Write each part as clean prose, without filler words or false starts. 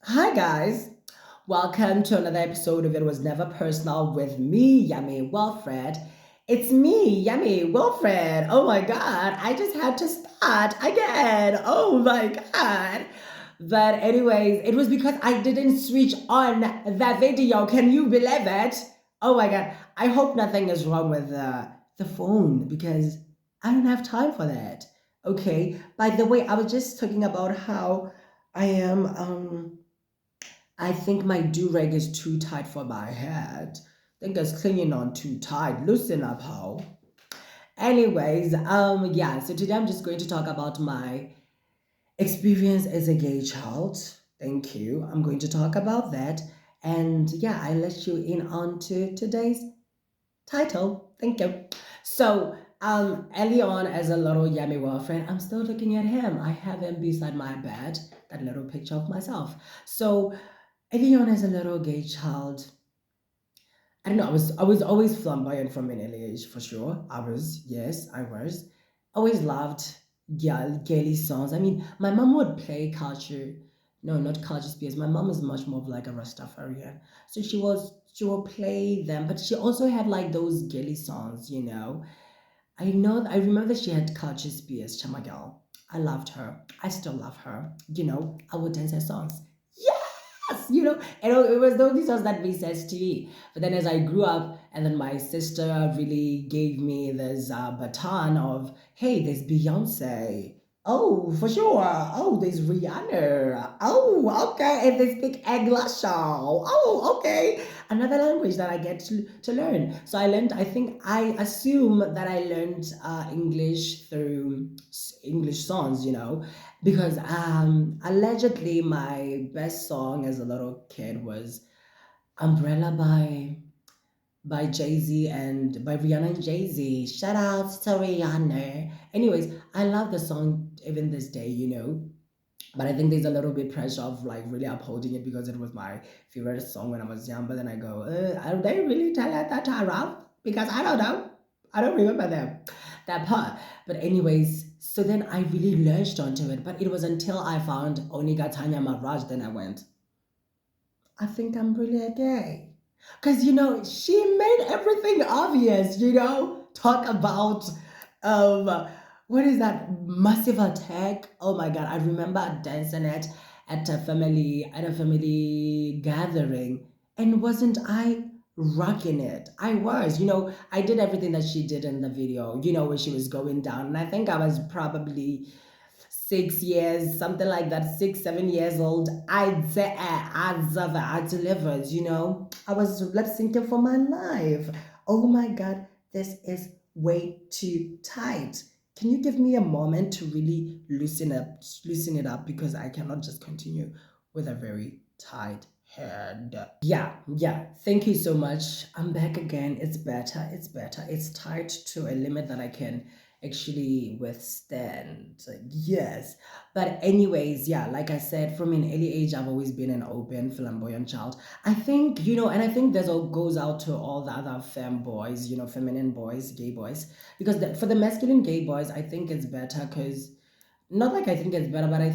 Hi, guys. Welcome to another episode of It Was Never Personal with me, Yummy Wilfred. It's me, Yummy Wilfred. Oh my God, I just had to start again. Oh my God. But, anyways, it was because I didn't switch on the video. Can you believe it? Oh my God. I hope nothing is wrong with the phone because I don't have time for that. Okay. By the way, I was just talking about how I am. I think my do-rag is too tight for my head. I think it's clinging on too tight. Loosen up, how? Anyways, yeah, so today I'm just going to talk about my experience as a gay child. Thank you. I'm going to talk about that. And yeah, I let you in on to today's title. Thank you. So, early on as a little yummy girlfriend, I'm still looking at him. I have him beside my bed, that little picture of myself. So, early on as a little gay child, I don't know. I was always flamboyant from an early age for sure. I was, yes, I was. Always loved gaily songs. I mean, my mom would play culture. No, not culture spears. My mom is much more of like a Rastafarian. So she will play them, but she also had like those gaily songs. I remember she had culture spears, Chama girl. I loved her. I still love her. I would dance her songs. Yes, it was those songs that made sense to me. But then as I grew up, and then my sister really gave me this baton of, hey, there's Beyonce. Oh, for sure. Oh, there's Rihanna. Oh, okay. And they speak English. Oh, okay. Another language that I get to learn. So I think, I assume that I learned English through English songs, because allegedly my best song as a little kid was Umbrella by Jay-Z and by Rihanna and Jay-Z. Shout out to Rihanna. Anyways, I love the song even this day. But I think there's a little bit pressure of like really upholding it because it was my favorite song when I was young. But then I go, are they really telling that time around? Because I don't know. I don't remember that part. But anyways, so then I really lurched onto it. But it was until I found Oniga Tanya Maharaj, then I went, I think I'm really a gay. Because, she made everything obvious. Talk about, um, what is that? Massive Attack. Oh my God. I remember dancing at a family gathering. And wasn't I rocking it? I was. I did everything that she did in the video, where she was going down. And I think I was probably 6 years, something like that, 6, 7 years old. I delivered. I was lip syncing for my life. Oh my God, this is way too tight. Can you give me a moment to really loosen it up because I cannot just continue with a very tight head. Yeah, yeah. Thank you so much. I'm back again. It's better. It's better. It's tight to a limit that I can actually withstand. Yes. But anyways, yeah, like I said, from an early age, I've always been an open, flamboyant child. I think, and I think this all goes out to all the other femboys, feminine boys, gay boys. Because for the masculine gay boys, I think it's better because not like I think it's better, but I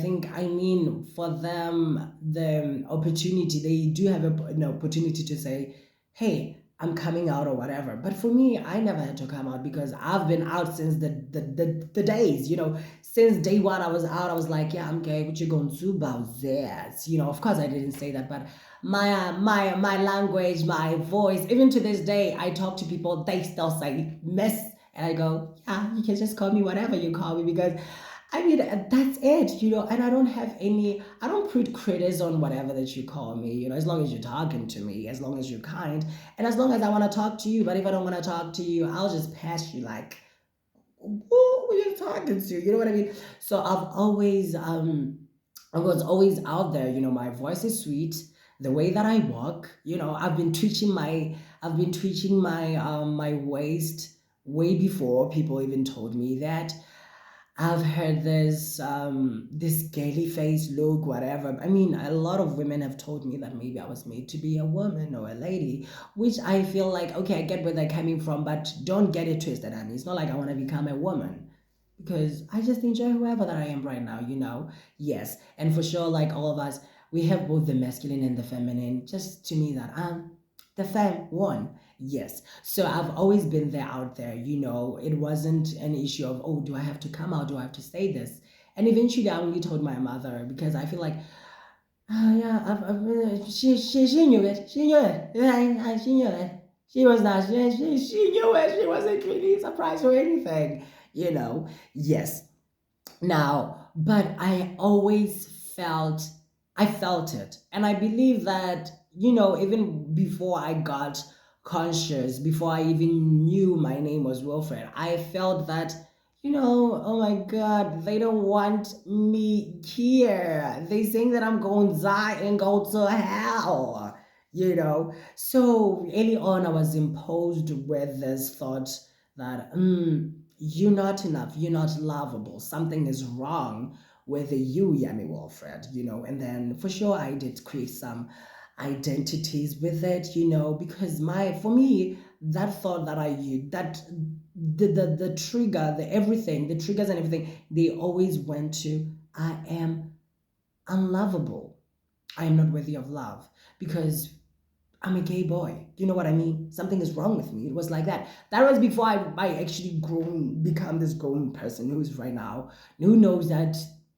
mean, for them, the opportunity, they do have an opportunity to say, hey, I'm coming out or whatever. But for me, I never had to come out because I've been out since the days. Since day one, I was out. I was like, yeah, I'm gay. What you going to do about that? Of course, I didn't say that, but my language, my voice, even to this day, I talk to people, they still say miss. And I go, yeah, you can just call me whatever you call me because I mean, that's it, and I don't put critters on whatever that you call me, as long as you're talking to me, as long as you're kind, and as long as I want to talk to you. But if I don't want to talk to you, I'll just pass you like, who are you talking to? You know what I mean? So I was always out there, my voice is sweet. The way that I walk, I've been twitching my waist way before people even told me that. I've heard this gaily face look, whatever. I mean, a lot of women have told me that maybe I was made to be a woman or a lady, which I feel like, okay, I get where they're coming from, but don't get it twisted, honey. It's not like I want to become a woman because I just enjoy whoever that I am right now. Yes. And for sure, like all of us, We have both the masculine and the feminine. Just to me that the fem one. Yes. So I've always been there out there, It wasn't an issue of, oh, do I have to come out? Do I have to say this? And eventually I only told my mother because I feel like, yeah, she knew it. She knew it. Yeah, she knew it. She was not, she knew it. She wasn't really surprised or anything, you know. Yes. Now, but I felt it. And I believe that, even before I got conscious, before I even knew my name was Wilfred, I felt that, oh my God, they don't want me here. They saying that I'm going to die and go to hell. So early on, I was imposed with this thought that, you're not enough, you're not lovable, something is wrong with you, Yami Wilfred, and then for sure I did create some identities with it, because for me, that thought that I used, that the trigger, the everything, the triggers and everything, they always went to, I am unlovable. I am not worthy of love because I'm a gay boy. Do you know what I mean? Something is wrong with me. It was like that. That was before I actually become this grown person who's right now, who knows that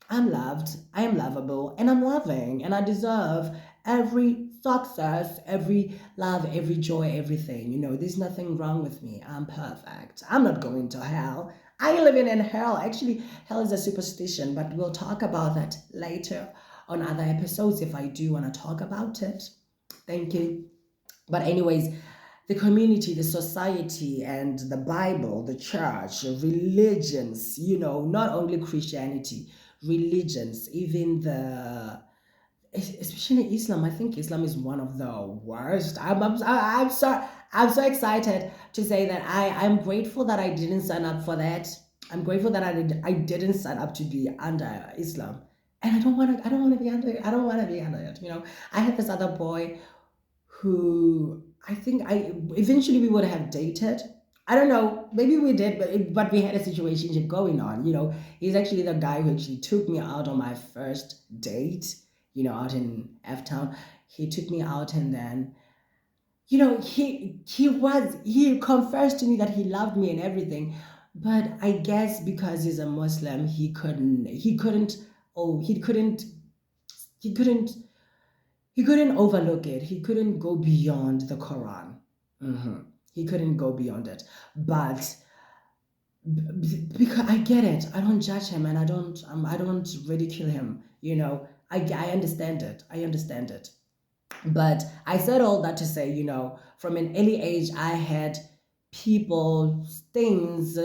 I'm loved, I am lovable, and I'm loving, and I deserve every success, every love, every joy, everything. There's nothing wrong with me. I'm perfect. I'm not going to hell. I ain't living in hell. Actually, hell is a superstition, but we'll talk about that later on other episodes if I do want to talk about it. Thank you. But, anyways, the community, the society, and the Bible, the church, religions, not only Christianity, religions, even especially Islam. I think Islam is one of the worst. I'm so excited to say that I'm grateful that I didn't sign up for that. I'm grateful that I didn't sign up to be under Islam. And I don't want to be under it. I don't want to be under it. I had this other boy who I think I eventually we would have dated. I don't know, maybe we did, but we had a situation going on. He's actually the guy who actually took me out on my first date. Out in F Town, he took me out, and then he confessed to me that he loved me and everything, but I guess because he's a Muslim, he couldn't he couldn't overlook it. He couldn't go beyond the Quran. Mhm. He couldn't go beyond it. But because I get it, I don't judge him, and I don't ridicule him. I understand it. I understand it. But I said all that to say, from an early age, I had people, things,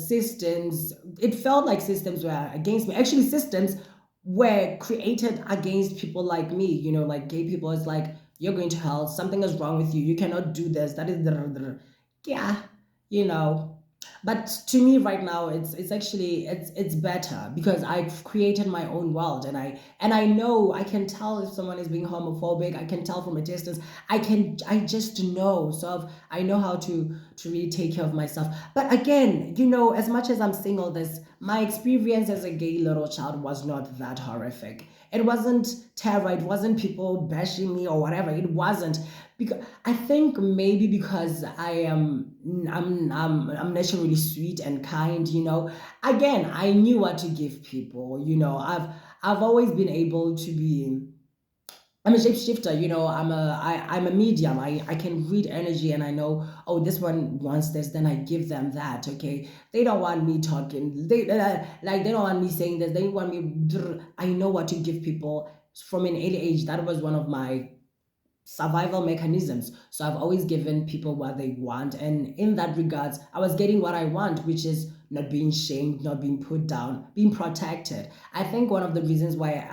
systems. It felt like systems were against me. Actually, systems were created against people like me, like gay people. It's like, you're going to hell, something is wrong with you, you cannot do this, that is yeah, you know. But to me right now, it's actually it's better because I've created my own world, and I know I can tell if someone is being homophobic. I can tell from a distance. I just know. So I know how to really take care of myself. But again, as much as I'm saying all this, my experience as a gay little child was not that horrific. It wasn't terror. It wasn't people bashing me or whatever. It wasn't, because I think maybe because I'm naturally sweet and kind. Again, I knew what to give people. I've always been able to be. I'm a shapeshifter. I'm a medium. I can read energy, and I know, oh, this one wants this, then I give them that. Okay, they don't want me talking. They don't want me saying this. They want me. I know what to give people from an early age. That was one of my survival mechanisms. So I've always given people what they want. And in that regards, I was getting what I want, which is not being shamed, not being put down, being protected. I think one of the reasons why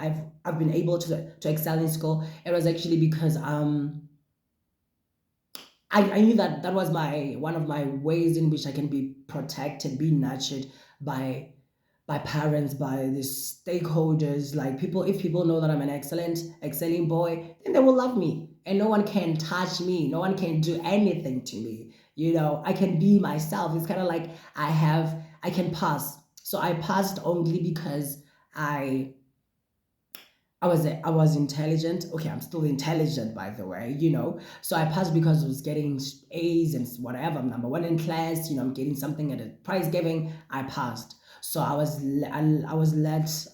I've been able to excel in school, it was actually because I knew that that was my one of my ways in which I can be protected, be nurtured by parents, by the stakeholders, like people. If people know that I'm an excelling boy, then they will love me, and no one can touch me. No one can do anything to me. I can be myself. It's kind of like I can pass. So I passed only because I I was intelligent. Okay, I'm still intelligent, by the way, So I passed because I was getting A's and whatever. I'm number one in class. I'm getting something at a prize giving. I passed. So I was let.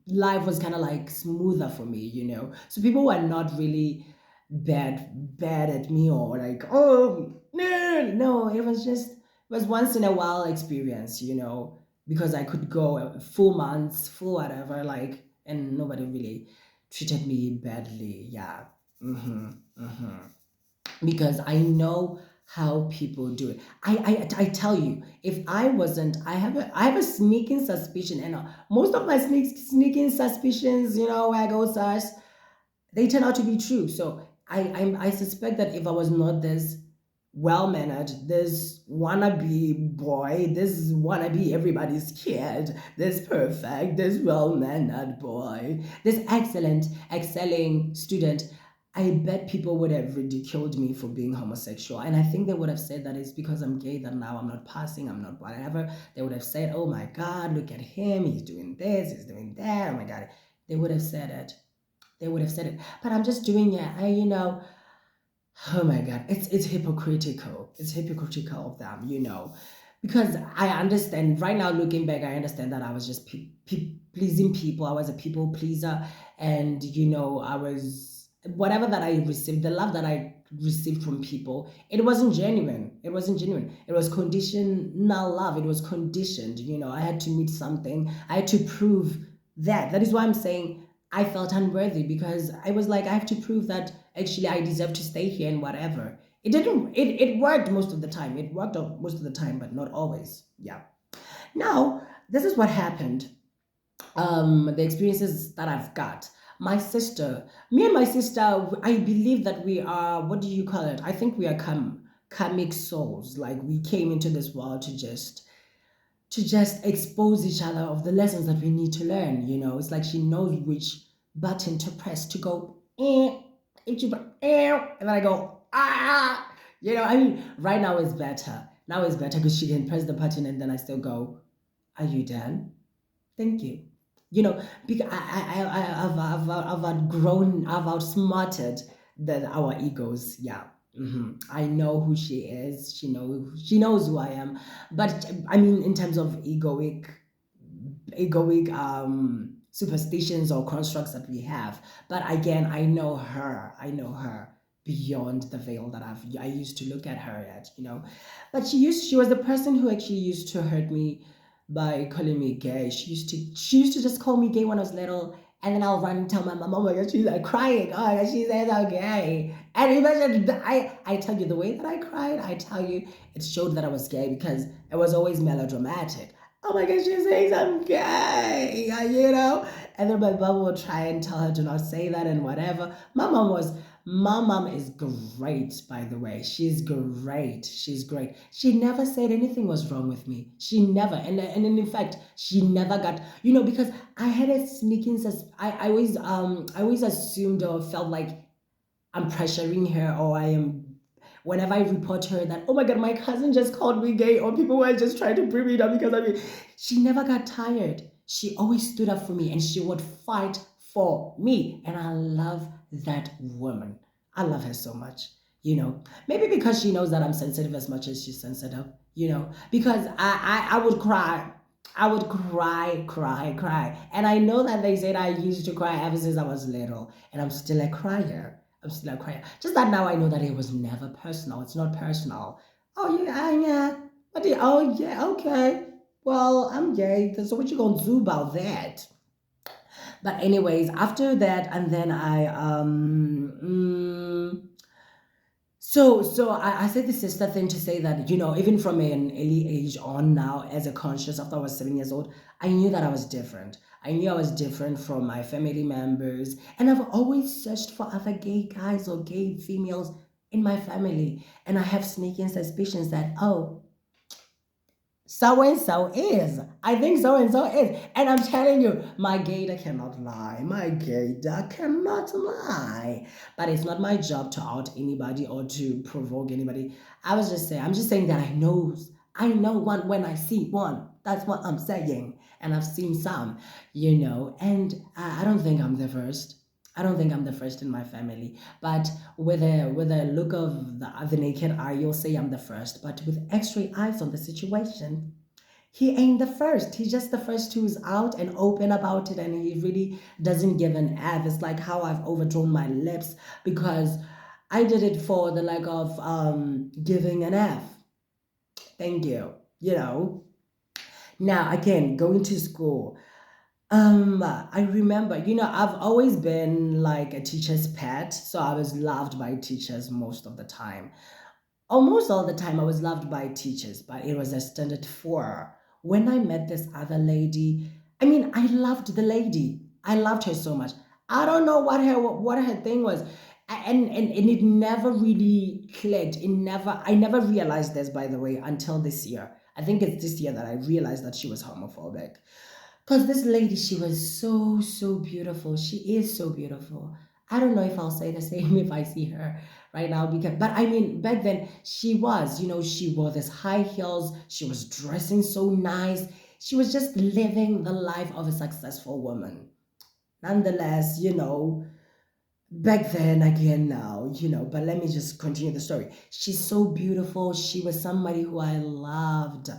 Life was kind of like smoother for me. So people were not really bad at me, or like, oh no, no. It was once in a while experience. Because I could go full months, full whatever, like, and nobody really treated me badly. Yeah. hmm hmm Because I know how people do it. I tell you, if I wasn't, I have a sneaking suspicion, and most of my sneaking suspicions, where I go sus, they turn out to be true. So I suspect that if I was not this well mannered, this wannabe boy, this wannabe everybody's kid, this perfect, this well mannered boy, this excellent, excelling student, I bet people would have ridiculed me for being homosexual. And I think they would have said that it's because I'm gay that now I'm not passing, I'm not whatever. They would have said, oh my God, look at him, he's doing this, he's doing that, oh my God. They would have said it. They would have said it. But I'm just doing it. Oh my God, it's hypocritical. It's hypocritical of them, because I understand right now, looking back, I understand that I was just pleasing people. I was a people pleaser, and I was whatever that I received, the love that I received from people. It wasn't genuine. It wasn't genuine. It was conditional love. It was conditioned. I had to meet something. I had to prove that. That is why I'm saying I felt unworthy, because I was like, I have to prove that actually I deserve to stay here and whatever. It didn't, it worked most of the time. It worked out most of the time, but not always. Yeah. Now, this is what happened. The experiences that I've got. Me and my sister, I believe that we are, what do you call it? I think we are karmic souls. Like, we came into this world to just expose each other of the lessons that we need to learn. It's like she knows which button to press to go, and then I go, ah. I mean, right now is better. Now is better because she can press the button and then I still go, are you done? Thank you. Because I've outgrown, I've outsmarted our egos. Yeah. I know who she is. She knows who I am. But I mean, in terms of egoic superstitions or constructs that we have. But again, I know her beyond the veil that I used to look at her at. But she was the person who actually used to hurt me by calling me gay. She used to just call me gay when I was little, and then I'll run and tell my mom, oh my god, she's like crying. Oh my god, she says I'm gay. And imagine, I tell you, the way that I cried, I tell you, it showed that I was gay because it was always melodramatic. Oh my god, she says I'm gay, And then my mom would try and tell her to not say that and whatever. My mom is great, by the way. She's great. She's great. She never said anything was wrong with me. She never. And in fact, she never got, because I had a sneaking I always assumed or felt like I'm pressuring her, or I am, whenever I report her, that, oh my god, my cousin just called me gay, or people were just trying to bring me down because of me. She never got tired. She always stood up for me and she would fight for me. And I love that woman. I love her so much. Maybe because she knows that I'm sensitive as much as she's sensitive, because I would cry. I would cry, cry, cry. And I know that they said I used to cry ever since I was little, and I'm still a crier. I'm still a crier. Just that now I know that it was never personal. It's not personal. Oh yeah, yeah. Oh yeah, okay. Well, I'm gay. So what you gonna do about that? But anyways, after that, and then I said the sister thing to say that, even from an early age on now, as a conscious, after I was 7 years old, I knew that I was different. I knew I was different from my family members. And I've always searched for other gay guys or gay females in my family. And I have sneaking suspicions that, oh, so and so is. I think so and so is. And I'm telling you, my gator cannot lie. My gator cannot lie. But it's not my job to out anybody or to provoke anybody. I'm just saying that I know one when I see one. That's what I'm saying. and I've seen some, and I don't think I'm the first. I don't think I'm the first in my family, but with a look of the naked eye, you'll say I'm the first. But with X-ray eyes on the situation, he ain't the first. He's just the first who's out and open about it, and he really doesn't give an F. It's like how I've overdrawn my lips because I did it for the like of giving an F. Thank you. Now again, going to school. I remember, I've always been like a teacher's pet, so I was loved by teachers most of the time. Almost all the time I was loved by teachers, but it was a standard four. When I met this other lady, I mean, I loved the lady. I loved her so much. I don't know what her thing was. And it never really clicked. I never realized this, by the way, until this year. I think it's this year that I realized that she was homophobic. Because this lady, she was so, so beautiful. She is so beautiful. I don't know if I'll say the same if I see her right now but I mean, back then she was, she wore this high heels. She was dressing so nice. She was just living the life of a successful woman. Nonetheless, back then again now, but let me just continue the story. She's so beautiful. She was somebody who I loved,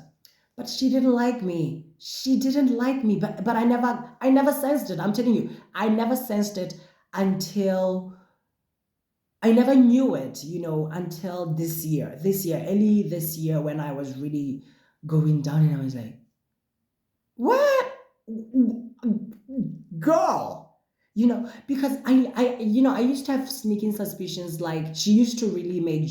but she didn't like me. She didn't like me, but I never sensed it. I'm telling you, I never sensed it until I never knew it, until early this year, when I was really going down, and I was like, what? Girl, because I used to have sneaking suspicions, like she used to really make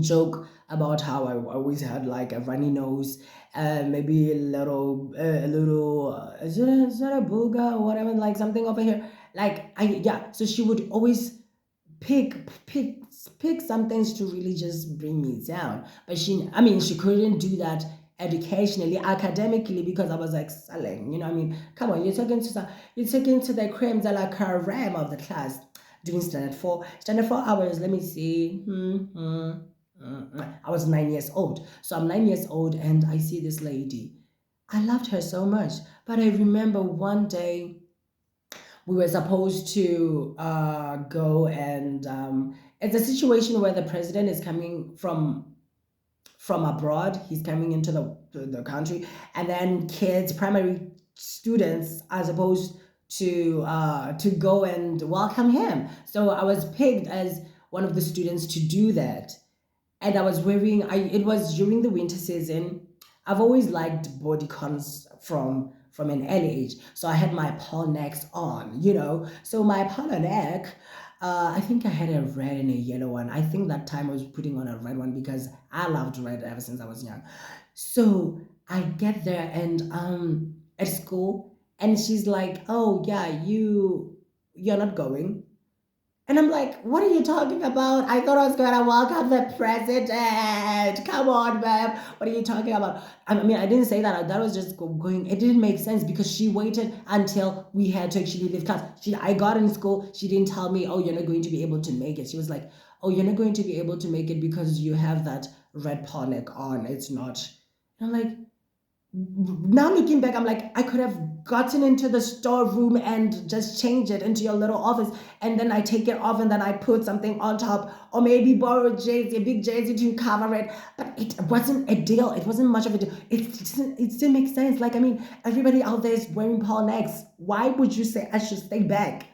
joke about how I always had like a runny nose, maybe a little, is that a booger or whatever, like something over here. Like yeah. So she would always pick pick pick some things to really just bring me down. But I mean, she couldn't do that educationally, academically, because I was excelling. I mean, come on, you're taking to the creme de la creme of the class, doing standard four hours. Let me see. I was 9 years old, so I'm 9 years old, and I see this lady. I loved her so much, but I remember one day we were supposed to go, and it's a situation where the president is coming from abroad. He's coming into the country, and then kids, primary students, are supposed to go and welcome him. So I was picked as one of the students to do that, and I was wearing. It was during the winter season. I've always liked bodycons from an early age, so I had my polo necks on. So my polo neck. I think I had a red and a yellow one. I think that time I was putting on a red one because I loved red ever since I was young. So I get there, and at school, and she's like, "Oh yeah, you're not going." And I'm like, what are you talking about? I thought I was going to welcome the president. Come on, ma'am. What are you talking about? I mean, I didn't say that. That was just going. It didn't make sense because she waited until we had to actually leave class. I got in school. She didn't tell me, oh, you're not going to be able to make it. She was like, oh, you're not going to be able to make it because you have that red paw neck on. It's not. And I'm like, now looking back, I'm like, I could have gotten into the storeroom and just changed it into your little office, and then I take it off, and then I put something on top, or maybe borrow a big jersey to cover it. But it wasn't a deal. It wasn't much of a deal. It didn't make sense. Like, I mean, everybody out there is wearing paw necks. Why would you say I should stay back?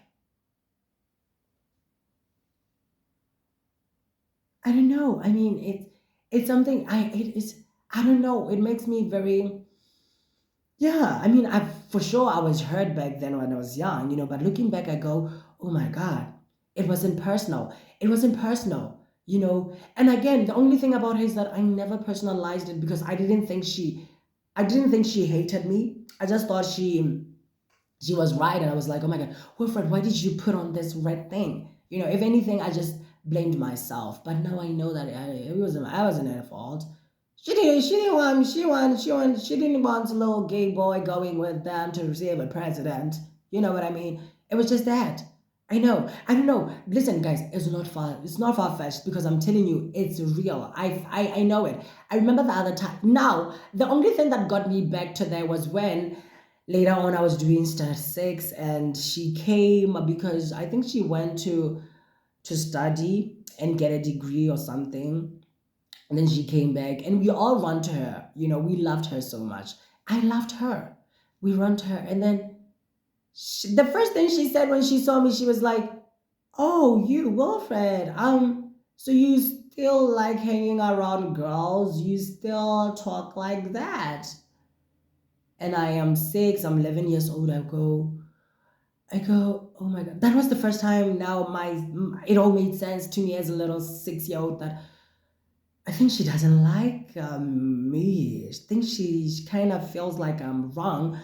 I don't know. I mean, it's something it is. I don't know. It makes me very. Yeah, I mean, for sure I was hurt back then when I was young, but looking back, I go, oh my God, it wasn't personal. It wasn't personal. And again, the only thing about her is that I never personalized it because I didn't think she hated me. I just thought she was right, and I was like, oh my God, Wilfred, why did you put on this red thing? If anything, I just blamed myself. But now I know that I wasn't at fault. She didn't want a little gay boy going with them to receive a president. You know what I mean? It was just that. I know. I don't know. Listen, guys, it's not far. It's not far fetched because I'm telling you, it's real. I know it. I remember the other time. Now, the only thing that got me back to there was when later on I was doing standard six, and she came because I think she went to study and get a degree or something. And then she came back, and we all run to her. We loved her so much. I loved her. We run to her, and then the first thing she said when she saw me, she was like, "Oh, you, Wilfred. So you still like hanging around girls? You still talk like that?" And I am 6. I'm 11 years old. I go. Oh my god, that was the first time. Now it all made sense to me as a little 6-year-old that I think she doesn't like me. I think she kind of feels like I'm wrong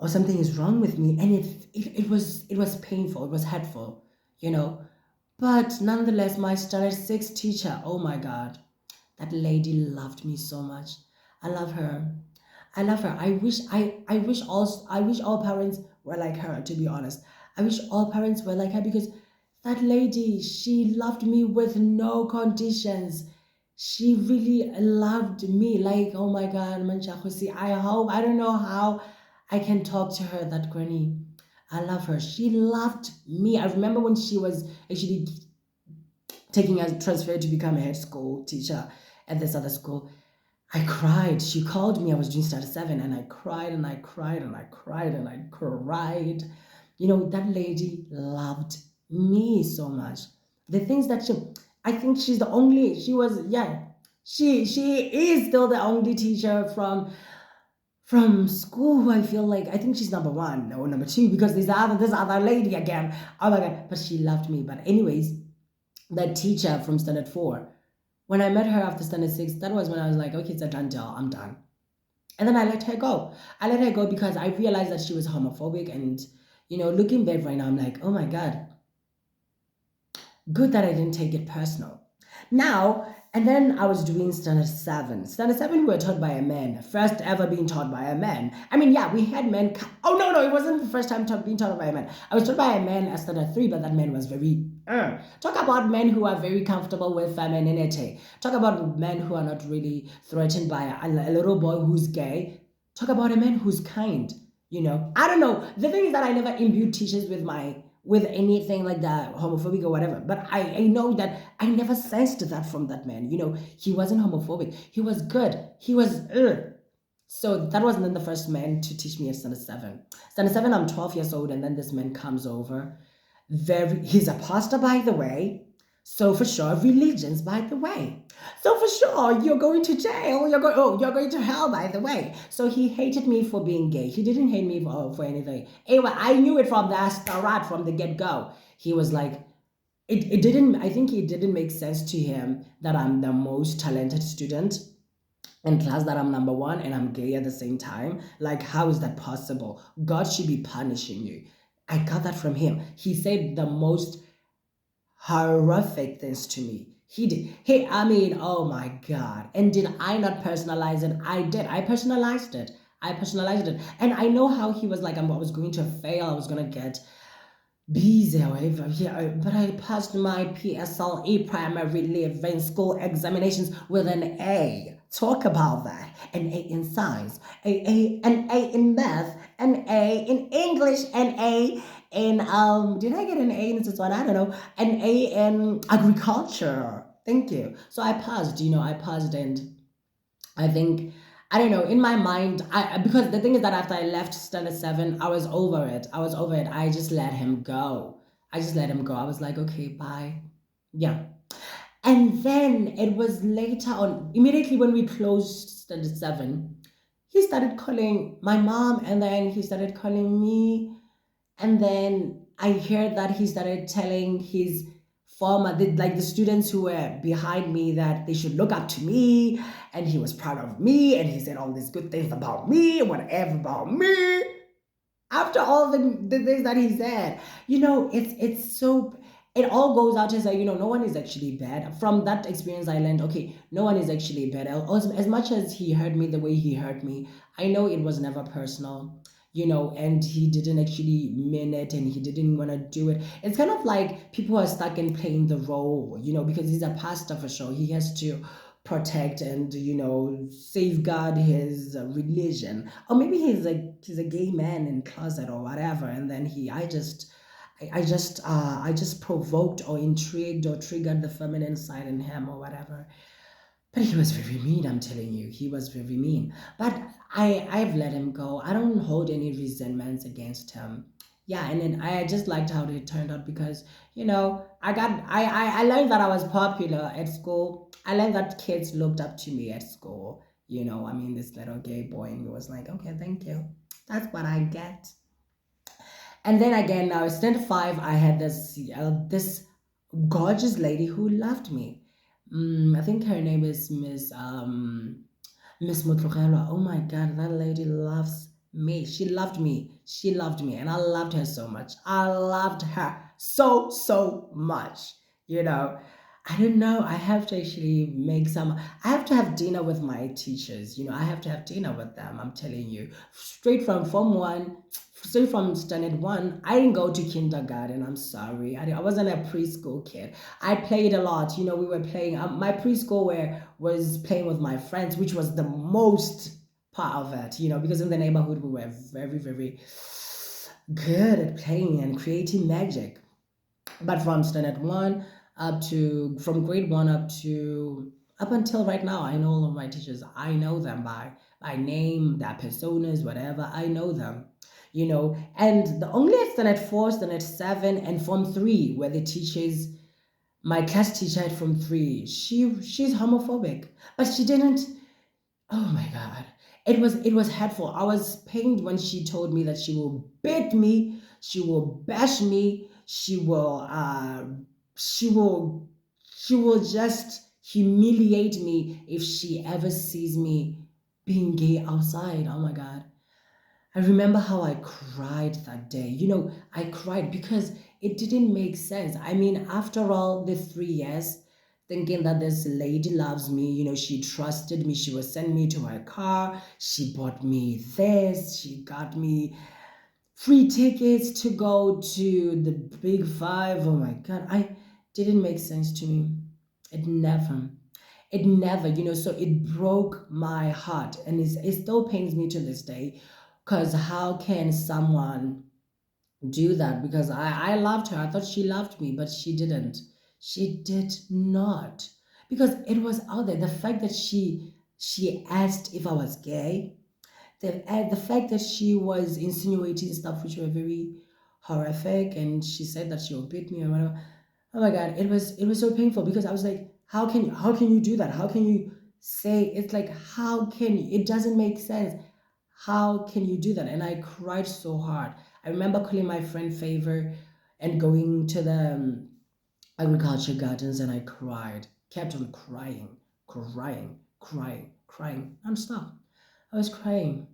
or something is wrong with me, and it was painful, it was hurtful, you know but nonetheless, my standard 6 teacher, oh my god, that lady loved me so much. I love her. I love her. I wish all parents were like her, to be honest. I wish all parents were like her because that lady, she loved me with no conditions. She really loved me. Like, oh my God, Manchakusi. I don't know how I can talk to her, that granny. I love her. She loved me. I remember when she was actually taking a transfer to become a head school teacher at this other school. I cried. She called me. I was doing Starter 7, and I cried and I cried and I cried and I cried. That lady loved me so much. The things that I think she is still the only teacher from school who I feel like, I think she's number one or number two because this other lady again. Oh my God. But she loved me. But anyways, that teacher from standard 4, when I met her after standard 6, that was when I was like, okay, it's a done deal, I'm done. And then I let her go. I let her go because I realized that she was homophobic. And looking back right now, I'm like, oh my God, good that I didn't take it personal. Now, and then I was doing standard 7. Standard 7, we were taught by a man. First ever being taught by a man. I mean, yeah, we had men. Oh, no, no, it wasn't the first time being taught by a man. I was taught by a man at standard 3, but that man was very. Talk about men who are very comfortable with femininity. Talk about men who are not really threatened by a little boy who's gay. Talk about a man who's kind. I don't know. The thing is that I never imbued teachers with anything like that, homophobic or whatever. But I know that I never sensed that from that man. He wasn't homophobic. He was good. He was. So that wasn't then the first man to teach me at standard 7. Standard 7, I'm 12 years old, and then this man comes over. He's a pastor, by the way. So for sure, religions, by the way. So for sure, you're going to jail. You're going to hell, by the way. So he hated me for being gay. He didn't hate me for anything. Anyway, I knew it from the start, from the get go. He was like, it didn't. I think it didn't make sense to him that I'm the most talented student in class, that I'm number one and I'm gay at the same time. Like, how is that possible? God should be punishing you. I got that from him. He said the most horrific things to me. He did. I mean, oh my God. And did I not personalize it? I did. I personalized it. And I know how he was like, I was going to fail. I was going to get B's, however, yeah, but I passed my PSLE primary living school examinations with an A. Talk about that. An A in science, an A in math, an A in English, an A in did I get an A in this one? I don't know. An A in agriculture. Thank you. So I passed, I passed, and I think, I don't know, in my mind, because the thing is that after I left standard 7, I was over it. I just let him go. I was like, okay, bye. Yeah. And then it was later on, immediately when we closed standard 7, he started calling my mom, and then he started calling me. And then I heard that he started telling his like the students who were behind me, that they should look up to me, and he was proud of me, and he said all these good things about me, whatever about me. After all the things that he said, it's so. It all goes out to say, no one is actually bad. From that experience, I learned, okay, no one is actually bad. As much as he hurt me the way he hurt me, I know it was never personal. and he didn't actually mean it and he didn't want to do it. It's kind of like people are stuck in playing the role, because he's a pastor for sure. He has to protect and safeguard his religion, or maybe he's a gay man in closet or whatever, and then I just provoked or intrigued or triggered the feminine side in him or whatever. But he was very mean, I'm telling you. He was very mean. But I've let him go. I don't hold any resentments against him. Yeah, and then I just liked how it turned out because, I learned that I was popular at school. I learned that kids looked up to me at school. This little gay boy, and he was like, okay, thank you. That's what I get. And then again, now stand five, I had this gorgeous lady who loved me. I think her name is Miss Mutlogela. Oh my God, that lady loves me. She loved me. She loved me, and I loved her so much. I loved her so much. You know, I don't know. I have to actually make some. I have to have dinner with my teachers. I have to have dinner with them. I'm telling you, straight from Form 1, straight from Standard 1. I didn't go to kindergarten. I'm sorry. I wasn't a preschool kid. I played a lot. We were playing. My preschool was playing with my friends, which was the most part of it. Because in the neighborhood we were very, very good at playing and creating magic. But from standard one from grade one up until right now, I know all of my teachers. I know them by name, their personas, whatever. I know them. And the only standard four, standard seven, and form three where the teachers, my class teacher at form three, she's homophobic, but she didn't. Oh my God. It was hurtful. I was pained when she told me that she will beat me, she will bash me, she will just humiliate me if she ever sees me being gay outside. Oh my God. I remember how I cried that day. I cried because it didn't make sense. After all the 3 years, thinking that this lady loves me, she trusted me, she would send me to her car, she bought me this, she got me free tickets to go to the big five. Oh my God, I didn't make sense to me. It never. It never, so it broke my heart and it still pains me to this day because how can someone do that? Because I loved her. I thought she loved me, but she didn't. She did not. Because it was out there. The fact that she asked if I was gay, the fact that she was insinuating stuff which were very horrific, and she said that she would beat me or whatever. Oh my God, it was so painful because I was like, how can you do that? How can you say it's like how can you? It doesn't make sense. How can you do that? And I cried so hard. I remember calling my friend Favor and going to the agriculture gardens, and I cried, kept on crying, crying, crying, crying nonstop. I was crying.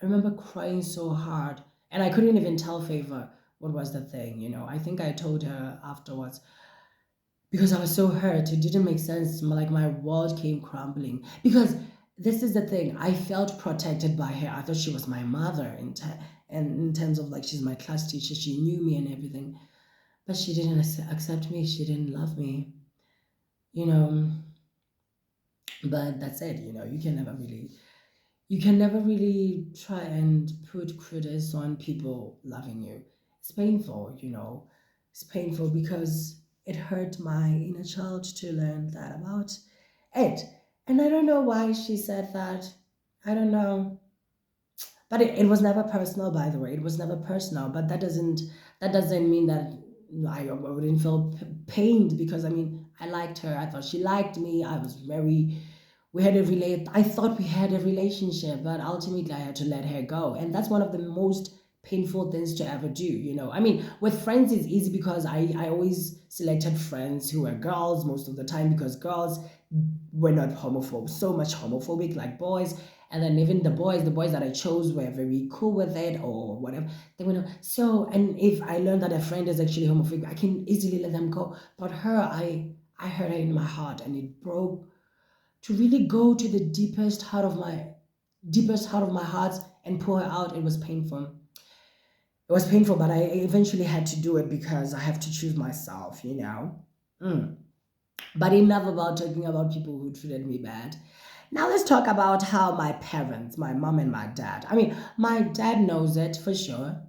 I remember crying so hard, and I couldn't even tell Favor what was the thing. I think I told her afterwards because I was so hurt. It didn't make sense. Like my world came crumbling. Because this is the thing. I felt protected by her. I thought she was my mother and in terms of like she's my class teacher. She knew me and everything. But she didn't accept me. She didn't love me. You know. But that's it. You can never really try and put credits on people loving you. It's painful. It's painful because it hurt my inner child to learn that about it. And I don't know why she said that. I don't know. But it was never personal, by the way. It was never personal. But that doesn't mean that I wouldn't feel pained because I liked her. I thought she liked me. I thought we had a relationship, but ultimately I had to let her go. And that's one of the most painful things to ever do. With friends it's easy because I always selected friends who were girls most of the time because girls were not homophobic, so much homophobic like boys. And then even the boys that I chose were very cool with it or whatever. They were not. So, and if I learned that a friend is actually homophobic, I can easily let them go. But her, I heard her in my heart and it broke to really go to the deepest heart of my heart and pour her out. It was painful. It was painful, but I eventually had to do it because I have to choose myself, you know. Mm. But enough about talking about people who treated me bad. Now let's talk about how my parents, my mom and my dad. I mean, my dad knows it for sure.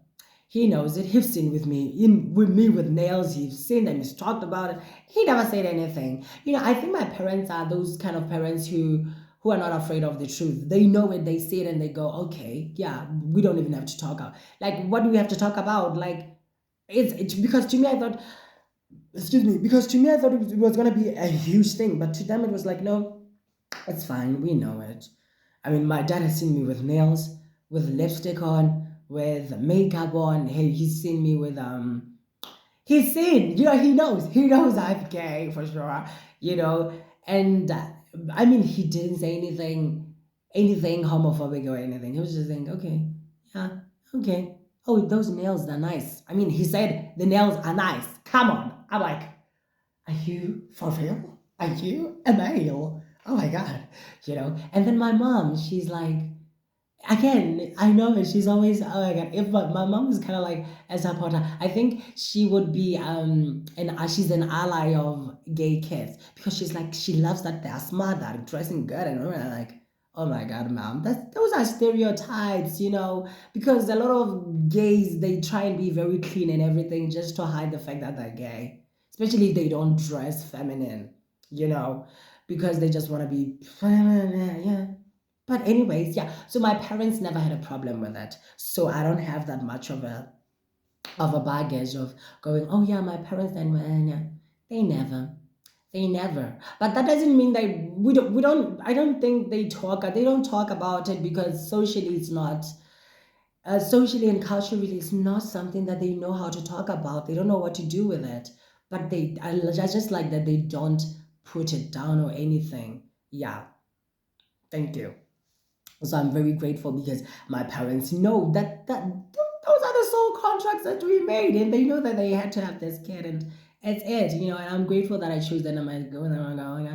He knows it. He's seen with me with nails. He's seen them. He's talked about it. He never said anything. I think my parents are those kind of parents who are not afraid of the truth. They know it. They see it, and they go, okay, yeah, we don't even have to talk about. Like, what do we have to talk about? Like, it's because to me, I thought, excuse me, because to me, I thought it was gonna be a huge thing, but to them, it was like, no, it's fine. We know it. I mean, my dad has seen me with nails, with lipstick on, with makeup on. He's seen me with He's seen. He knows I'm gay for sure. You know, and I mean, he didn't say anything homophobic or anything. He was just saying, okay, yeah, okay. Oh, those nails are nice. I mean, he said the nails are nice. Come on. I'm like, are you for real? Are you a male? Oh my God. And then my mom, she's like, again, I know her. She's always, oh my God. If my mom is kind of like a supporter, I think she would be, she's an ally of gay kids because she's like, she loves that they're smart, they're dressing good. And I'm like, oh my God, mom, those are stereotypes, because a lot of gays, they try and be very clean and everything just to hide the fact that they're gay, especially if they don't dress feminine, you know, because they just want to be feminine, yeah. But anyways, yeah. So my parents never had a problem with it. So I don't have that much of a baggage of going, oh yeah, my parents then yeah. They never. They never. But that doesn't mean that we don't I don't think they don't talk about it because socially it's not socially and culturally it's not something that they know how to talk about. They don't know what to do with it. But I just like that they don't put it down or anything. Yeah, thank you. So I'm very grateful because my parents know those are the soul contracts that we made, and they know that they had to have this kid, and it's it. And I'm grateful that I chose them. And I'm going,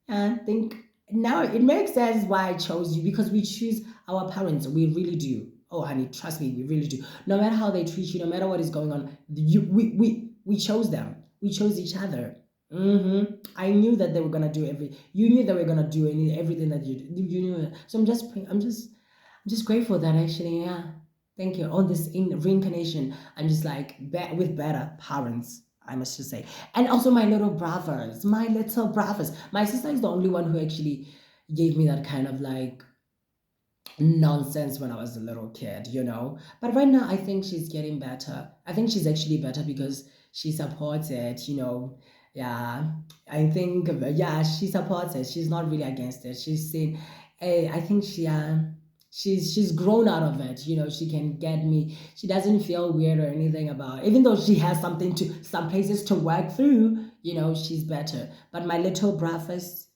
I think now it makes sense why I chose you because we choose our parents. We really do. Oh, honey, trust me, we really do. No matter how they treat you, no matter what is going on, we chose them. We chose each other. I knew that they were gonna do You knew they were gonna do everything that you knew. It. So I'm just grateful that actually, yeah. Thank you. On this in reincarnation, I'm just like with better parents. I must just say, and also my little brothers. My sister is the only one who actually gave me that kind of like nonsense when I was a little kid. But right now, I think she's getting better. I think she's actually better because she supports it. Yeah, I think, yeah, she supports it. She's not really against it. She's saying, hey, I think she's grown out of it. She can get me. She doesn't feel weird or anything about, even though she has some places to work through, she's better. But my little brothers,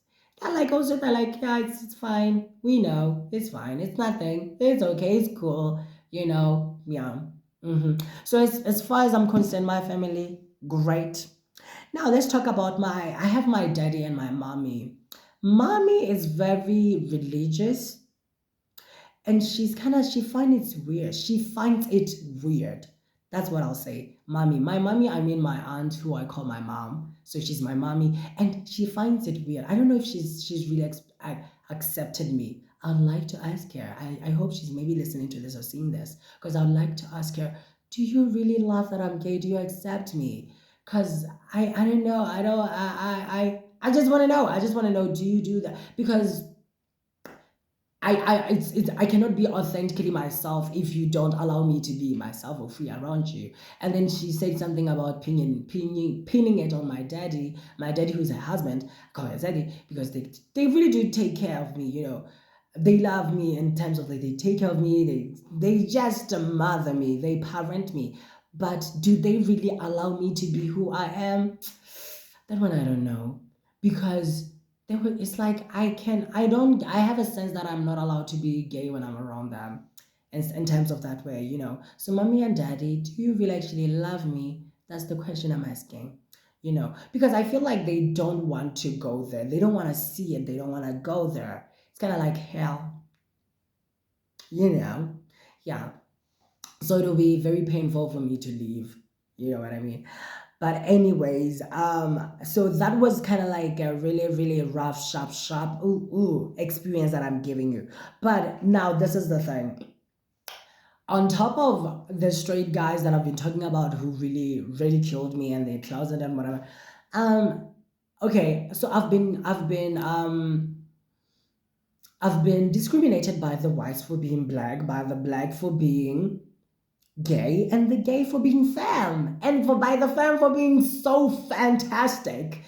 they're like, yeah, it's fine. We know it's fine. It's nothing. It's okay. It's cool. Yeah. So as far as I'm concerned, my family, great. Now let's talk about I have my daddy and my mommy. Mommy is very religious and she finds it weird. She finds it weird. That's what I'll say. Mommy. My mommy, I mean my aunt who I call my mom. So she's my mommy and she finds it weird. I don't know if she's really accepted me. I'd like to ask her. I hope she's maybe listening to this or seeing this because I'd like to ask her, do you really love that I'm gay? Do you accept me? Because I don't know. I don't I just want to know. I just want to know, do you do that? Because I cannot be authentically myself if you don't allow me to be myself or free around you. And then she said something about pinning it on my daddy who's her husband. I call her daddy because they really do take care of me. They love me in terms of like they take care of me. They just mother me. They parent me. But do they really allow me to be who I am? That one I don't know because it's like I have a sense that I'm not allowed to be gay when I'm around them in terms of that way. So mommy and daddy, do you really actually love me? That's the question I'm asking. Because I feel like they don't want to go there. They don't want to see it. They don't want to go there. It's kind of like hell, you know. Yeah. So it'll be very painful for me to leave. You know what I mean? But anyways, so that was kind of like a really, really rough, sharp, experience that I'm giving you. But now this is the thing. On top of the straight guys that I've been talking about who really ridiculed me and they closet and whatever, um, okay, so I've been discriminated by the whites for being black, by the black for being gay, and the gay for being femme, and for by the femme for being so fantastic.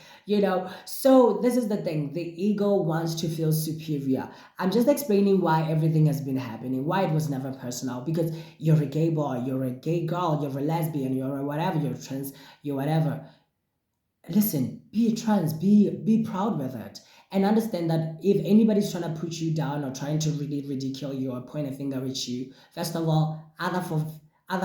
So this is the thing, the ego wants to feel superior. I'm just explaining why everything has been happening, why it was never personal, because you're a gay boy, you're a gay girl, you're a lesbian, you're a whatever, you're trans, you're whatever. Listen, be trans, be proud with it, and understand that if anybody's trying to put you down or trying to really ridicule you or point a finger at you, first of all, other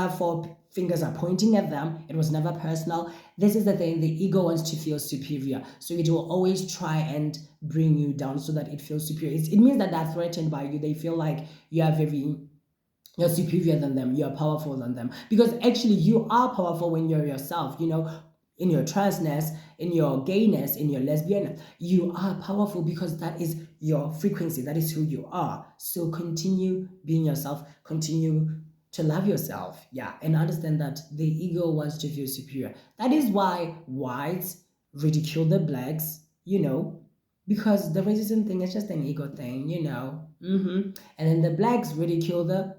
four fingers are pointing at them. It was never personal. This is the thing, the ego wants to feel superior, so it will always try and bring you down so that it feels superior. It means that they're threatened by you. They feel like you're superior than them, you're powerful than them, because actually you are powerful when you're yourself, in your transness, in your gayness, in your lesbian, you are powerful because that is your frequency, that is who you are. So continue being yourself, continue to love yourself, yeah, and understand that the ego wants to feel superior. That is why whites ridicule the blacks, because the racism thing is just an ego thing, and then the blacks ridicule the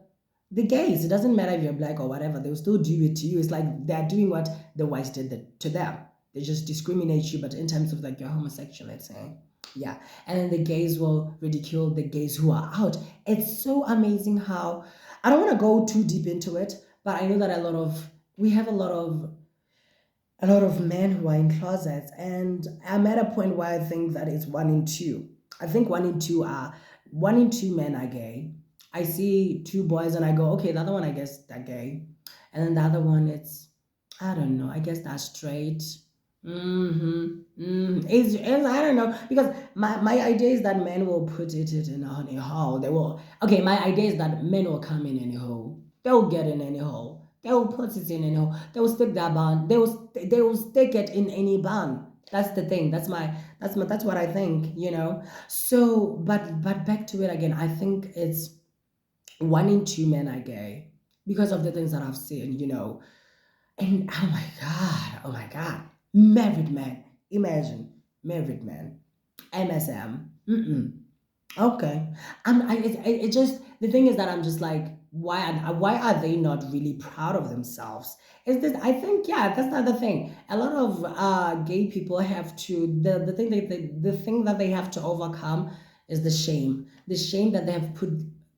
gays. It doesn't matter if you're black or whatever, they'll still do it to you. It's like they're doing what the whites did to them. They just discriminate you, but in terms of like you're homosexual, let's say. Yeah. And then the gays will ridicule the gays who are out. It's so amazing how I don't want to go too deep into it, but I know that we have a lot of men who are in closets, and I'm at a point where I think that it's 1 in 2. I think 1 in 2 men are gay. I see two boys and I go, okay, the other one I guess they're gay, and then the other one it's, I don't know, I guess that's straight. It's I don't know, because my idea is that men will put it in a hole. They will. Okay, my idea is that men will come in any hole. They'll get in any hole. They will put it in any hole. They will stick that bun. They will stick it in any bun. That's the thing. That's what I think. So, but back to it again. I think it's 1 in 2 men are gay because of the things that I've seen. And oh my God, married man. Imagine married man, MSM. Okay, it just the thing is that I'm just like, why are they not really proud of themselves? Is this? I think, yeah, that's not the thing. A lot of gay people have to the thing that they have to overcome is the shame that they have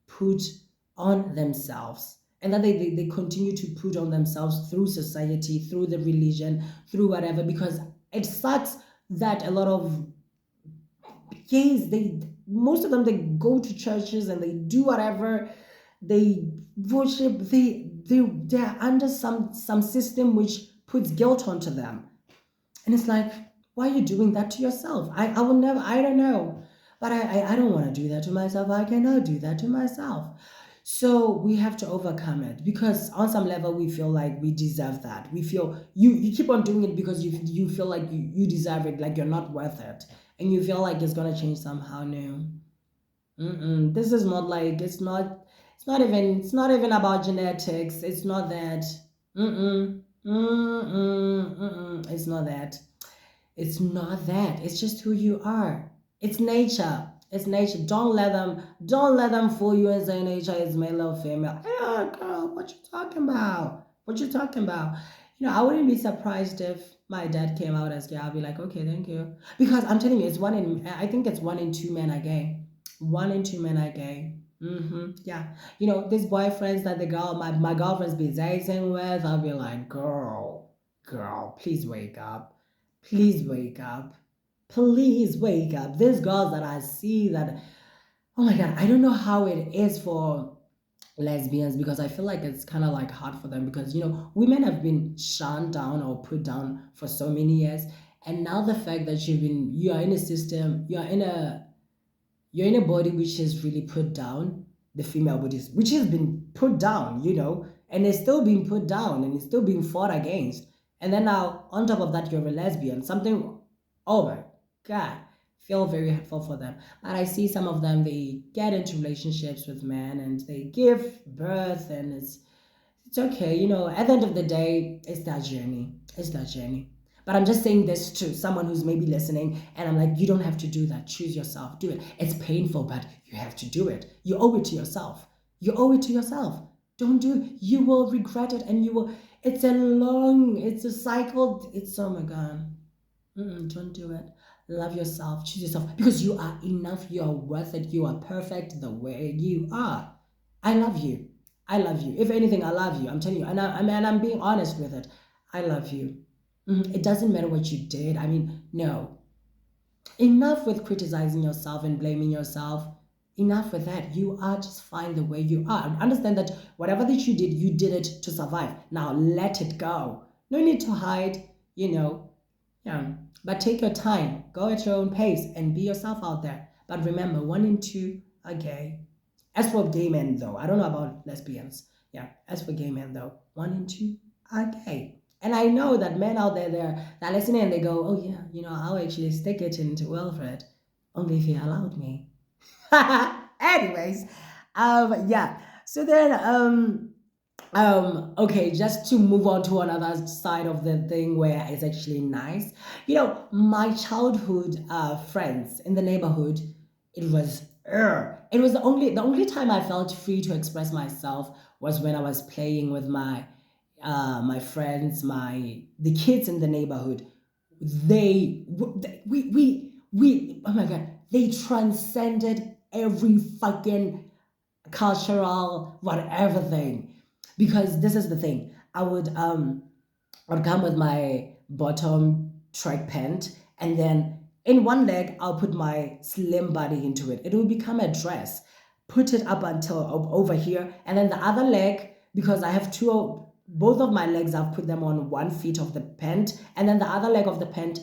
put on themselves, and that they continue to put on themselves through society, through the religion, through whatever, because it sucks that a lot of gays, they most of them, they go to churches and they do whatever, they worship, they're under some system which puts guilt onto them, and it's like, why are you doing that to yourself? I will never, I don't know, but I don't want to do that to myself. I cannot do that to myself. So we have to overcome it, because on some level we feel like we deserve that. We feel you keep on doing it because you feel like you deserve it, like you're not worth it, and you feel like it's gonna change somehow new. This is not like, it's not even about genetics. It's not that. It's not that. It's not that. It's just who you are. It's nature. It's nature. Don't let them fool you and say nature is male or female. Yeah, girl, what you talking about? What you talking about? I wouldn't be surprised if my dad came out as gay. I'll be like, okay, thank you. Because I'm telling you, I think it's 1 in 2 men are gay. 1 in 2 men are gay. Yeah. These boyfriends that my girlfriends be dating with, I'll be like, girl, please wake up. Please wake up. Please wake up. These girls that I see that, oh my God, I don't know how it is for lesbians, because I feel like it's kind of like hard for them, because women have been shunned down or put down for so many years, and now the fact that you are in a system, you're in a body which is really put down, the female Buddhist, which has been put down, and it's still being put down and it's still being fought against. And then now, on top of that, you're a lesbian. Something, oh my God, feel very hurtful for them. But I see some of them, they get into relationships with men and they give birth, and it's okay. At the end of the day, it's that journey. It's that journey. But I'm just saying this to someone who's maybe listening, and I'm like, you don't have to do that. Choose yourself. Do it. It's painful, but you have to do it. You owe it to yourself. You owe it to yourself. Don't do it. You will regret it, and you will. It's a cycle. Oh my God. Don't do it. Love yourself. Choose yourself because you are enough. You are worth it. You are perfect the way you are. I love you. I love you. If anything, I love you. I'm telling you, and I'm being honest with it. I love you. It doesn't matter what you did. I mean, no. Enough with criticizing yourself and blaming yourself. Enough with that. You are just fine the way you are. Understand that whatever that you did it to survive. Now let it go. No need to hide. You know. Yeah. But take your time. Go at your own pace and be yourself out there. But remember, 1 in 2 are gay. As for gay men, though, I don't know about lesbians. Yeah, as for gay men, though, 1 in 2 are gay. And I know that men out there, they're listening and they go, oh, yeah, I'll actually stick it into Wilfred, only if he allowed me. Anyways, yeah. So then, okay, just to move on to another side of the thing where it's actually nice. My childhood friends in the neighborhood, it was it was the only time I felt free to express myself was when I was playing with my friends, the kids in the neighborhood. We oh my God, they transcended every fucking cultural whatever thing. Because this is the thing. I would come with my bottom track pant, and then in one leg I'll put my slim body into it. It will become a dress. Put it up until over here, and then the other leg, because I have both of my legs, I've put them on one feet of the pant, and then the other leg of the pant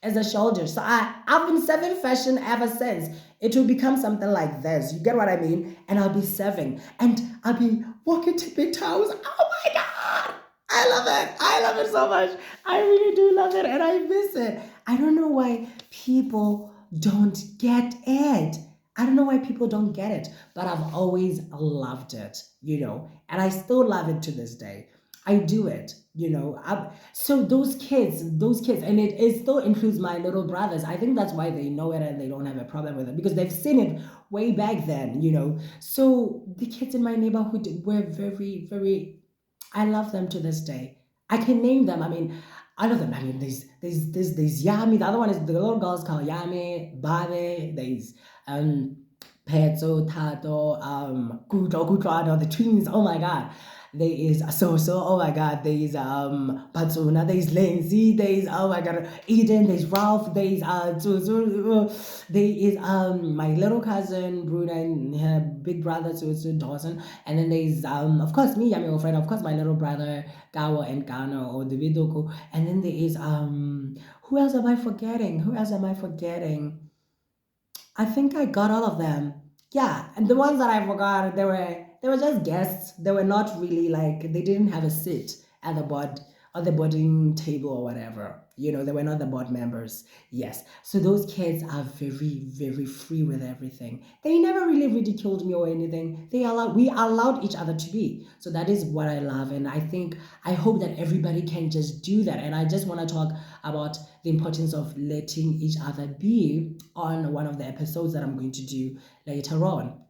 as a shoulder. So I've been serving fashion ever since. It will become something like this. You get what I mean? And I'll be serving, and I'll be walking tippy toes. Oh my God! I love it. I love it so much. I really do love it, and I miss it. I don't know why people don't get it. I don't know why people don't get it, but I've always loved it, and I still love it to this day. I do it. So those kids, and it still includes my little brothers. I think that's why they know it and they don't have a problem with it because they've seen it way back then. So the kids in my neighborhood were very, very. I love them to this day. I can name them. I mean, I love them. I mean, there's Yami. The other one is the little girl's called Yami, Babe. There's Petso, Tato, Kuto, Kutrado, the twins. Oh my God. There is So, oh my God. There is Patsuna, there is Lindsay, there is, oh my God, Eden, there's Ralph, there is Zuzu, there is my little cousin Bruna and her big brother Zuzu Dawson, and then there's of course me, Yami, friend, of course my little brother Gawa and Gano or the Vidoko, and then there is who else am I forgetting? Who else am I forgetting? I think I got all of them. Yeah, and the ones that I forgot, they were just guests. They were not really like they didn't have a seat at the boarding table or whatever. They were not the board members. Yes. So those kids are very, very free with everything. They never really ridiculed me or anything. We allowed each other to be. So that is what I love. And I hope that everybody can just do that. And I just want to talk about the importance of letting each other be on one of the episodes that I'm going to do later on.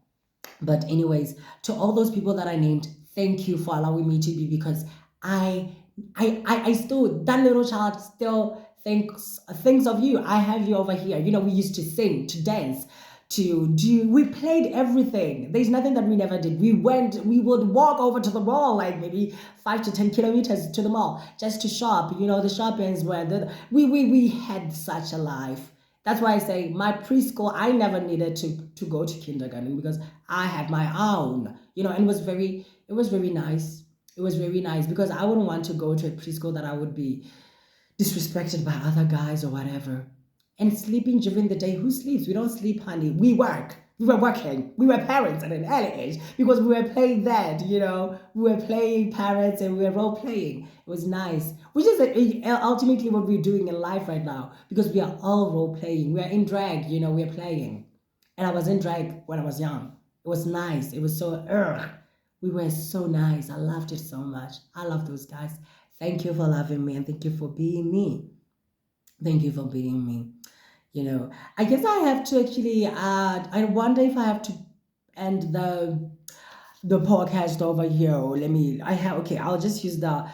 But anyways, to all those people that I named, thank you for allowing me to be, because I still, that little child still thinks of you. I have you over here. We used to sing, to dance, we played everything. There's nothing that we never did. We would walk over to the mall, like maybe 5 to 10 kilometers to the mall just to shop. The shoppings where we had such a life. That's why I say my preschool, I never needed to go to kindergarten because I had my own, and it was very nice. It was very nice because I wouldn't want to go to a preschool that I would be disrespected by other guys or whatever. And sleeping during the day, who sleeps? We don't sleep, honey. We work. We were working. We were parents at an early age because we were playing that, we were playing parents and we were role playing. It was nice, which is ultimately what we're doing in life right now because we are all role playing. We are in drag, we're playing. And I was in drag when I was young. It was nice. It was so, we were so nice. I loved it so much. I love those guys. Thank you for loving me and thank you for being me. Thank you for being me. You know, I guess I have to actually I wonder if I have to end the podcast over here. Or let me I have okay, I'll just use the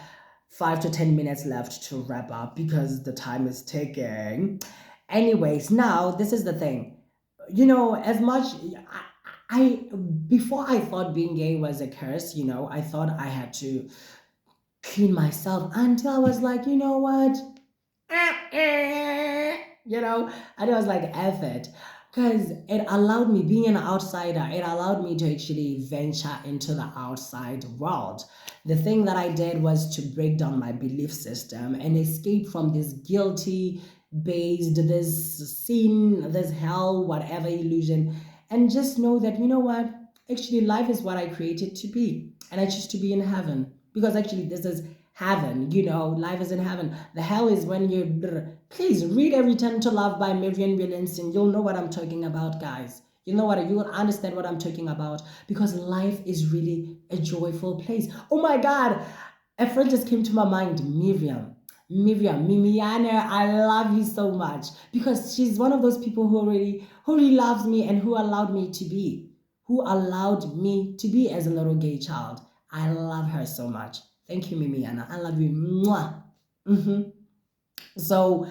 5 to 10 minutes left to wrap up because the time is ticking. Anyways, now this is the thing. As much I before I thought being gay was a curse, I thought I had to clean myself until I was like, you know what? And I was like, F it. Because it allowed me, being an outsider, it allowed me to actually venture into the outside world. The thing that I did was to break down my belief system and escape from this guilty based, this sin, this hell, whatever illusion, and just know that, you know what? Actually, life is what I created to be. And I choose to be in heaven. Because actually, this is heaven, life is in heaven. The hell is when you please read Every Time to Love by Marianne Williamson. You'll know what I'm talking about, guys. You will understand what I'm talking about because life is really a joyful place. Oh my god, a friend just came to my mind, Miriam Mimiana. I love you so much because she's one of those people who really loves me and who allowed me to be as a little gay child. I love her so much. Thank you, Mimiana. I love you. Mwah. hmm So,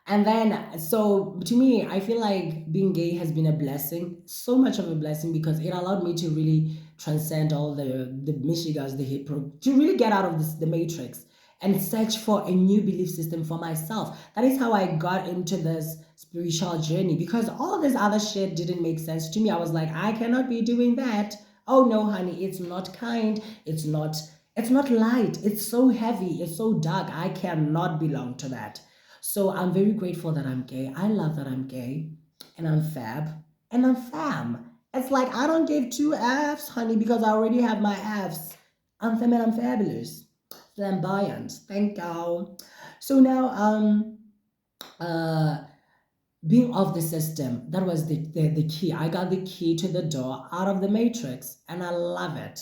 and then, so to me, I feel like being gay has been a blessing, so much of a blessing because it allowed me to really transcend all the mishegoss, the to really get out of the matrix and search for a new belief system for myself. That is how I got into this spiritual journey because all of this other shit didn't make sense to me. I was like, I cannot be doing that. Oh no, honey, it's not kind. It's not light. It's so heavy. It's so dark. I cannot belong to that. So I'm very grateful that I'm gay. I love that I'm gay and I'm fab and I'm fam. It's like I don't give two F's, honey, because I already have my F's. I'm femme and I'm fabulous. Flamboyant. Thank you. So now uh being off the system, that was the key. I got the key to the door out of the matrix and I love it.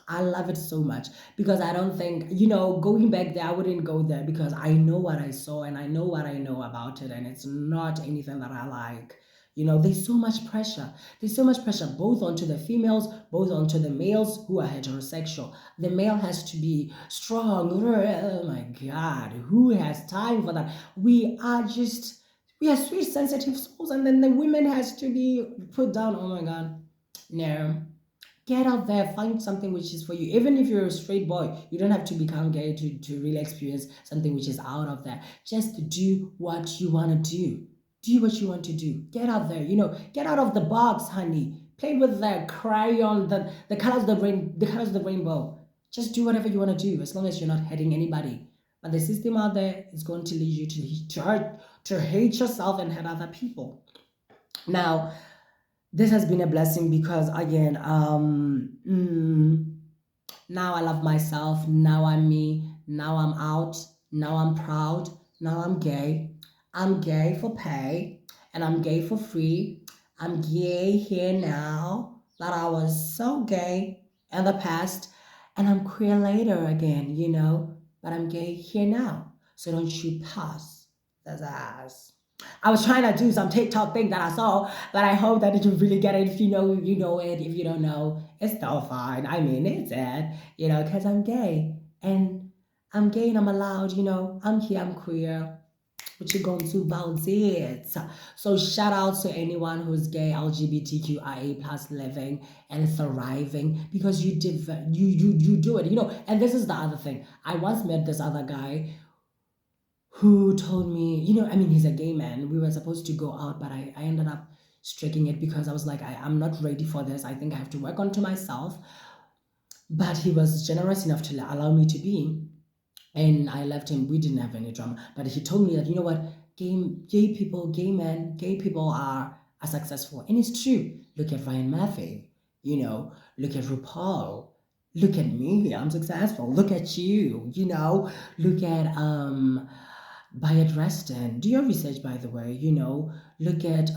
I love it so much because I don't think, going back there, I wouldn't go there because I know what I saw and I know what I know about it, and it's not anything that I like. There's so much pressure. There's so much pressure both onto the females, both onto the males who are heterosexual. The male has to be strong. Oh my God, who has time for that? We are sweet, sensitive souls, and then the women has to be put down. Oh my God, no. Get out there, find something which is for you. Even if you're a straight boy, you don't have to become gay to really experience something which is out of that. Just do what you want to do. Do what you want to do. Get out there, get out of the box, honey. Play with the crayon, the colors of the colors of the rainbow. Just do whatever you want to do as long as you're not hurting anybody. But the system out there is going to lead you to hate yourself and hurt other people. Now, this has been a blessing because again, now I love myself. Now I'm me. Now I'm out. Now I'm proud. Now I'm gay. I'm gay for pay and I'm gay for free. I'm gay here now that I was so gay in the past and I'm queer later again, but I'm gay here now. So don't you pass. That's ass. I was trying to do some TikTok thing that I saw, but I hope that you really get it. If you know, you know it. If you don't know, it's still fine. I mean, it's it, because I'm gay and I'm allowed, I'm here, I'm queer. What you going to about it? So shout out to anyone who's gay, LGBTQIA plus living and thriving because you do it, And this is the other thing. I once met this other guy who told me, I mean, he's a gay man. We were supposed to go out, but I ended up striking it because I was like, I'm not ready for this. I think I have to work onto myself. But he was generous enough to allow me to be. And I left him. We didn't have any drama. But he told me that, gay people, gay men, gay people are successful. And it's true. Look at Ryan Murphy, look at RuPaul. Look at me, I'm successful. Look at you, look at Bayard Reston. Do your research, by the way, look at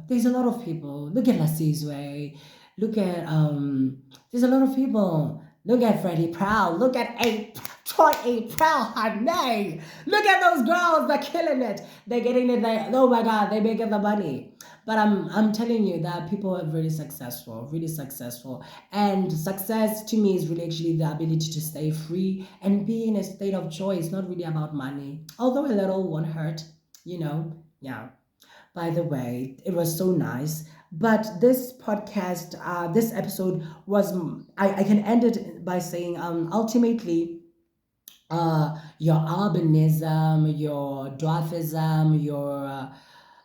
there's a lot of people. Look at Lasizwe. Look at there's a lot of people. Look at Freddie Proud. Look at Troy A. Proud, honey. Look at those girls, they're killing it. They're getting it like, oh my god, they're making the money. But I'm telling you that people are really successful, really successful. And success to me is really actually the ability to stay free and be in a state of joy. It's not really about money. Although a little won't hurt, yeah. By the way, it was so nice. But this podcast, this episode was, I can end it by saying, ultimately, your albinism, your dwarfism, your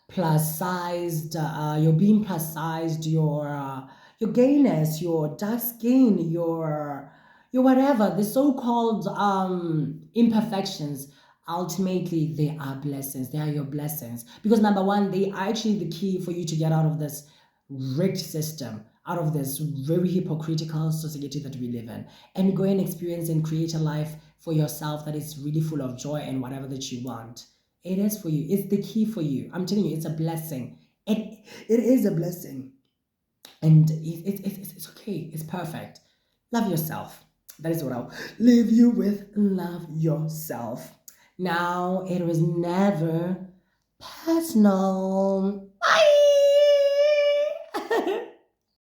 plus sized, your being plus sized, your gayness, your dark skin, your whatever, the so-called imperfections. Ultimately, they are blessings. They are your blessings because number one, they are actually the key for you to get out of this rigged system, out of this very hypocritical society that we live in, and go and experience and create a life for yourself that is really full of joy and whatever that you want. It is for you. It's the key for you. I'm telling you, it's a blessing. It is a blessing. And it's okay. It's perfect. Love yourself. That is what I'll leave you with. Love yourself. Now, it was never personal. Bye.